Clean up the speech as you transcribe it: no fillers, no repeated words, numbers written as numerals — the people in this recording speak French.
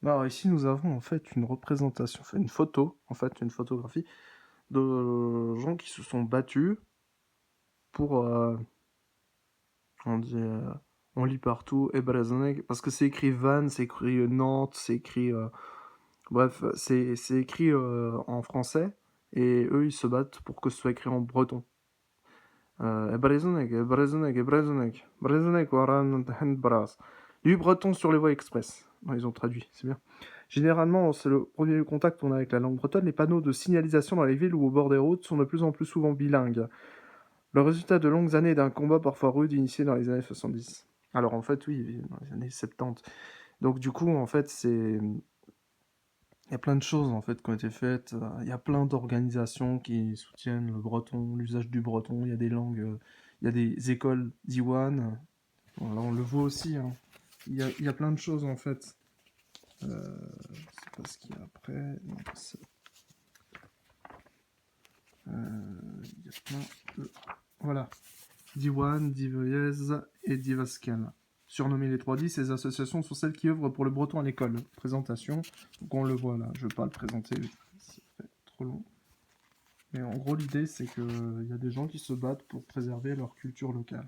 Alors ici, nous avons en fait une représentation, enfin une photo, en fait une photographie de gens qui se sont battus pour, on dit, on lit partout Ebreznek, parce que c'est écrit Vannes, c'est écrit Nantes, c'est écrit, bref, c'est écrit en français, et eux ils se battent pour que ce soit écrit en breton. Ebreznek, Ebreznek, Ebreznek, Breznek, Waran, Bras. Du breton sur les voies express. Ouais, ils ont traduit, c'est bien. Généralement, c'est le premier contact qu'on a avec la langue bretonne. Les panneaux de signalisation dans les villes ou au bord des routes sont de plus en plus souvent bilingues. Le résultat de longues années d'un combat parfois rude initié dans les années 70. Alors en fait, oui, dans les années 70. Donc du coup, en fait, c'est... Il y a plein de choses en fait qui ont été faites. Il y a plein d'organisations qui soutiennent le breton, l'usage du breton. Il y a des langues, il y a des écoles d'Iwan. Bon, là, on le voit aussi, hein. Il y a plein de choses en fait. C'est pas ce qu'il y a après. Non, il y a plein de... Voilà. Diwan, Diveyez et Divascal. Surnommés les 3D, ces associations sont celles qui œuvrent pour le breton à l'école. Présentation. Donc on le voit là. Je ne vais pas le présenter, ça fait trop long. Mais en gros, l'idée, c'est qu'il y a des gens qui se battent pour préserver leur culture locale.